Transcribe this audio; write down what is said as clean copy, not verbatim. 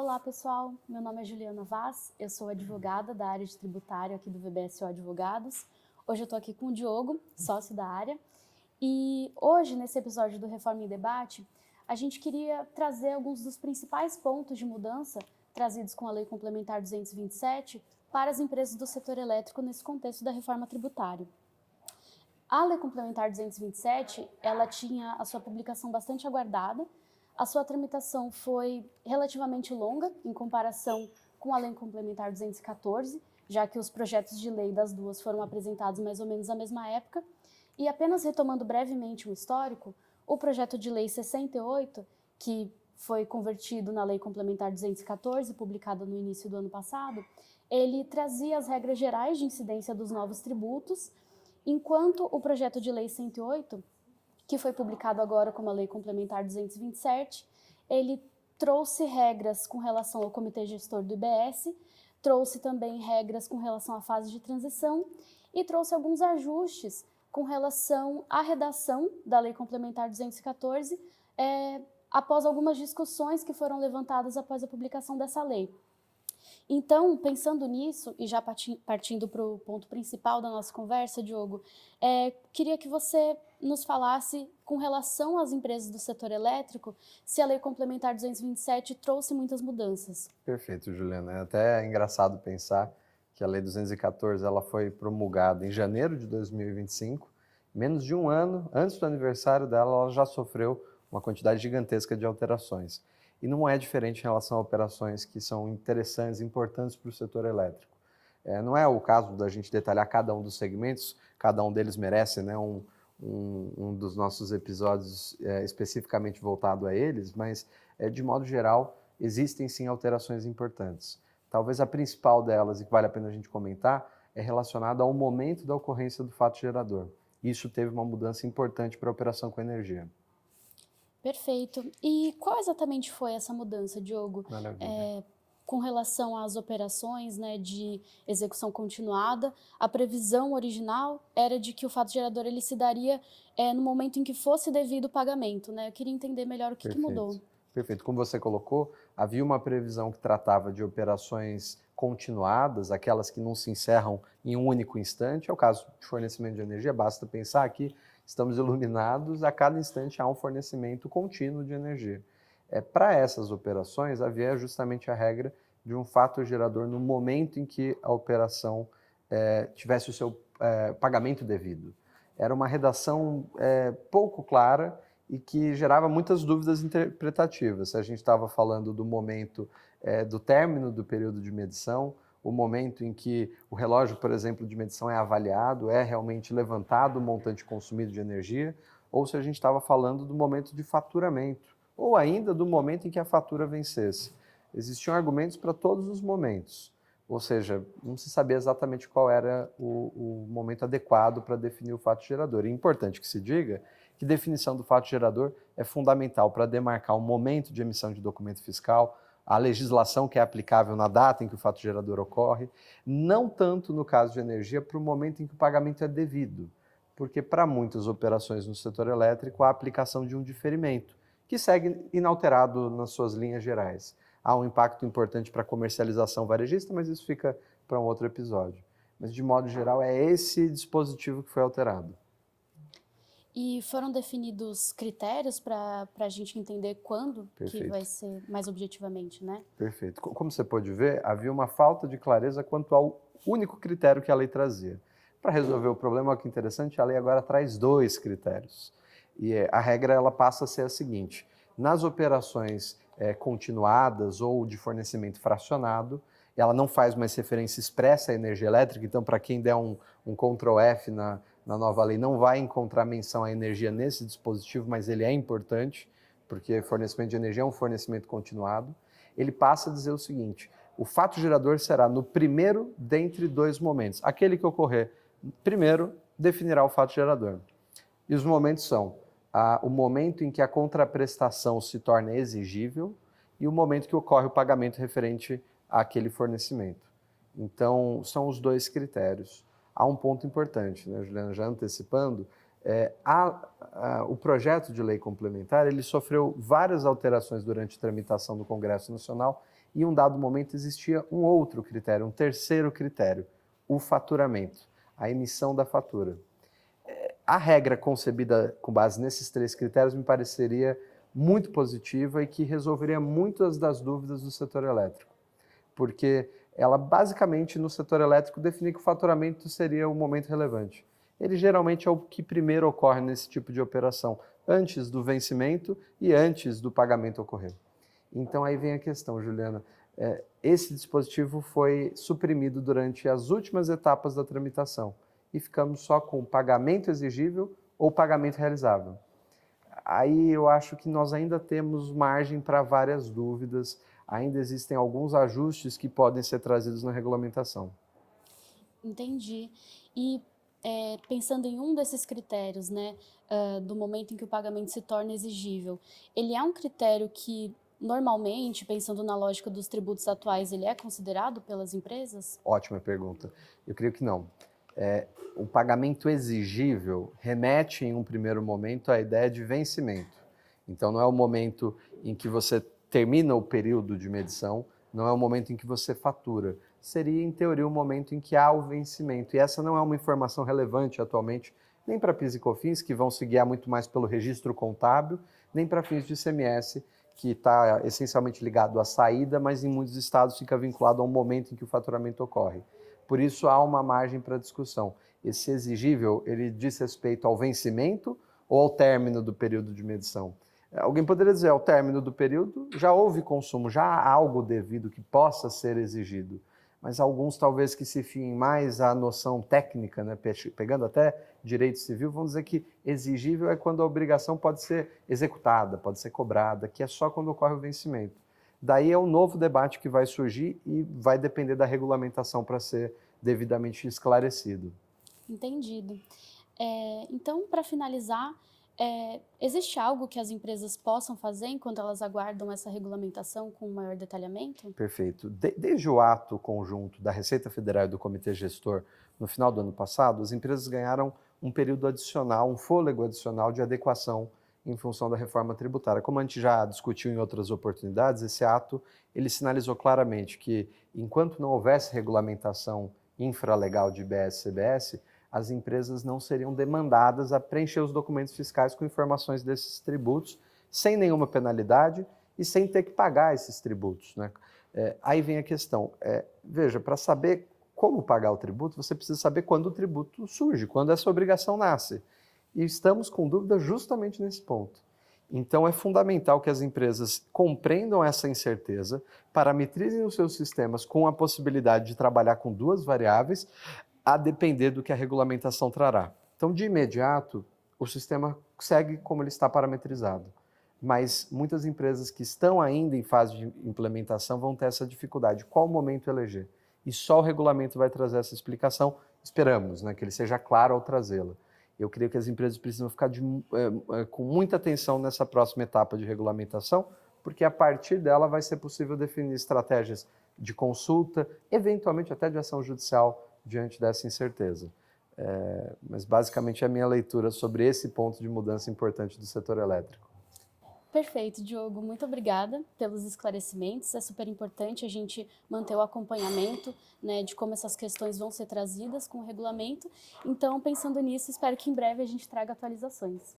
Olá, pessoal. Meu nome é Juliana Vaz, eu sou advogada da área de tributário aqui do VBSO Advogados. Hoje eu estou aqui com o Diogo, sócio da área, e hoje, nesse episódio do Reforma em Debate, a gente queria trazer alguns dos principais pontos de mudança trazidos com a Lei Complementar 227 para as empresas do setor elétrico nesse contexto da reforma tributária. A Lei Complementar 227, ela tinha a sua publicação bastante aguardada. A sua tramitação foi relativamente longa em comparação com a Lei Complementar 214, já que os projetos de lei das duas foram apresentados mais ou menos na mesma época. E apenas retomando brevemente um histórico, o projeto de lei 68, que foi convertido na Lei Complementar 214, publicada no início do ano passado, ele trazia as regras gerais de incidência dos novos tributos, enquanto o projeto de lei 108, que foi publicado agora como a Lei Complementar 227, ele trouxe regras com relação ao Comitê Gestor do IBS, trouxe também regras com relação à fase de transição e trouxe alguns ajustes com relação à redação da Lei Complementar 214, após algumas discussões que foram levantadas após a publicação dessa lei. Então, pensando nisso, e já partindo para o ponto principal da nossa conversa, Diogo, queria que você nos falasse, com relação às empresas do setor elétrico, se a Lei Complementar 227 trouxe muitas mudanças. Perfeito, Juliana. É até engraçado pensar que a Lei 214 ela foi promulgada em janeiro de 2025, menos de um ano antes do aniversário dela, ela já sofreu uma quantidade gigantesca de alterações. E não é diferente em relação a operações que são interessantes, importantes para o setor elétrico. Não é o caso da gente detalhar cada um dos segmentos, cada um deles merece, né, um dos nossos episódios especificamente voltado a eles, mas, de modo geral, existem sim alterações importantes. Talvez a principal delas, e que vale a pena a gente comentar, é relacionada ao momento da ocorrência do fato gerador. Isso teve uma mudança importante para a operação com energia. Perfeito. E qual exatamente foi essa mudança, Diogo? Maravilha. Com relação às operações, né, de execução continuada, a previsão original era de que o fato gerador ele se daria no momento em que fosse devido o pagamento, né? Eu queria entender melhor o que mudou. Perfeito. Como você colocou, havia uma previsão que tratava de operações continuadas, aquelas que não se encerram em um único instante. É o caso de fornecimento de energia, basta pensar que estamos iluminados, a cada instante há um fornecimento contínuo de energia. Para essas operações, havia justamente a regra de um fato gerador no momento em que a operação tivesse o seu pagamento devido. Era uma redação pouco clara e que gerava muitas dúvidas interpretativas. Se a gente estava falando do momento do término do período de medição, o momento em que o relógio, por exemplo, de medição é avaliado, é realmente levantado o montante consumido de energia, ou se a gente estava falando do momento de faturamento, ou ainda do momento em que a fatura vencesse. Existiam argumentos para todos os momentos, ou seja, não se sabia exatamente qual era o momento adequado para definir o fato gerador. E é importante que se diga que definição do fato gerador é fundamental para demarcar o momento de emissão de documento fiscal, a legislação que é aplicável na data em que o fato gerador ocorre, não tanto no caso de energia para o momento em que o pagamento é devido, porque para muitas operações no setor elétrico há a aplicação de um diferimento, que segue inalterado nas suas linhas gerais. Há um impacto importante para a comercialização varejista, mas isso fica para um outro episódio. Mas, de modo geral, é esse dispositivo que foi alterado. E foram definidos critérios para a gente entender quando que vai ser mais objetivamente, né? Perfeito. Como você pode ver, havia uma falta de clareza quanto ao único critério que a lei trazia. Para resolver o problema, olha que interessante, a lei agora traz dois critérios. E a regra ela passa a ser a seguinte: nas operações continuadas ou de fornecimento fracionado, ela não faz mais referência expressa à energia elétrica, então para quem der um Ctrl F na nova lei, não vai encontrar menção à energia nesse dispositivo, mas ele é importante, porque fornecimento de energia é um fornecimento continuado. Ele passa a dizer o seguinte: o fato gerador será no primeiro dentre dois momentos. Aquele que ocorrer primeiro definirá o fato gerador. E os momentos são o momento em que a contraprestação se torna exigível e o momento que ocorre o pagamento referente àquele fornecimento. Então, são os dois critérios. Há um ponto importante, né, Juliana, já antecipando, o projeto de lei complementar ele sofreu várias alterações durante a tramitação do Congresso Nacional E em um dado momento existia um outro critério, um terceiro critério, o faturamento, a emissão da fatura. A regra concebida com base nesses 3 critérios me pareceria muito positiva e que resolveria muitas das dúvidas do setor elétrico, porque ela basicamente no setor elétrico define que o faturamento seria o momento relevante. Ele geralmente é o que primeiro ocorre nesse tipo de operação, antes do vencimento e antes do pagamento ocorrer. Então aí vem a questão, Juliana, esse dispositivo foi suprimido durante as últimas etapas da tramitação e ficamos só com o pagamento exigível ou pagamento realizável. Aí eu acho que nós ainda temos margem para várias dúvidas, ainda existem alguns ajustes que podem ser trazidos na regulamentação. Entendi. E pensando em um desses critérios, né, do momento em que o pagamento se torna exigível, ele é um critério que normalmente, pensando na lógica dos tributos atuais, ele é considerado pelas empresas? Ótima pergunta. Eu creio que não. O pagamento exigível remete, em um primeiro momento, à ideia de vencimento. Então, não é o momento em que você termina o período de medição, não é o momento em que você fatura. Seria, em teoria, o momento em que há o vencimento. E essa não é uma informação relevante atualmente, nem para PIS e COFINS, que vão se guiar muito mais pelo registro contábil, nem para fins de ICMS, que está essencialmente ligado à saída, mas em muitos estados fica vinculado ao momento em que o faturamento ocorre. Por isso, há uma margem para discussão. Esse exigível, ele diz respeito ao vencimento ou ao término do período de medição? Alguém poderia dizer, ao término do período, já houve consumo, já há algo devido que possa ser exigido. Mas alguns, talvez, que se fiem mais à noção técnica, né, pegando até direito civil, vão dizer que exigível é quando a obrigação pode ser executada, pode ser cobrada, que é só quando ocorre o vencimento. Daí é um novo debate que vai surgir e vai depender da regulamentação para ser devidamente esclarecido. Entendido. Então, para finalizar, existe algo que as empresas possam fazer enquanto elas aguardam essa regulamentação com maior detalhamento? Perfeito. Desde o ato conjunto da Receita Federal e do Comitê Gestor, no final do ano passado, as empresas ganharam um período adicional, um fôlego adicional de adequação em função da reforma tributária. Como a gente já discutiu em outras oportunidades, esse ato ele sinalizou claramente que, enquanto não houvesse regulamentação infralegal de IBS e CBS, as empresas não seriam demandadas a preencher os documentos fiscais com informações desses tributos, sem nenhuma penalidade e sem ter que pagar esses tributos, né? Aí vem a questão, veja, para saber como pagar o tributo, você precisa saber quando o tributo surge, quando essa obrigação nasce. E estamos com dúvida justamente nesse ponto. Então é fundamental que as empresas compreendam essa incerteza, parametrizem os seus sistemas com a possibilidade de trabalhar com 2 variáveis, a depender do que a regulamentação trará. Então, de imediato, o sistema segue como ele está parametrizado. Mas muitas empresas que estão ainda em fase de implementação vão ter essa dificuldade. Qual momento eleger? E só o regulamento vai trazer essa explicação. Esperamos, né, que ele seja claro ao trazê-la. Eu creio que as empresas precisam ficar com muita atenção nessa próxima etapa de regulamentação, porque a partir dela vai ser possível definir estratégias de consulta, eventualmente até de ação judicial diante dessa incerteza. Mas basicamente é a minha leitura sobre esse ponto de mudança importante do setor elétrico. Perfeito, Diogo. Muito obrigada pelos esclarecimentos. É super importante a gente manter o acompanhamento, né, de como essas questões vão ser trazidas com o regulamento. Então, pensando nisso, espero que em breve a gente traga atualizações.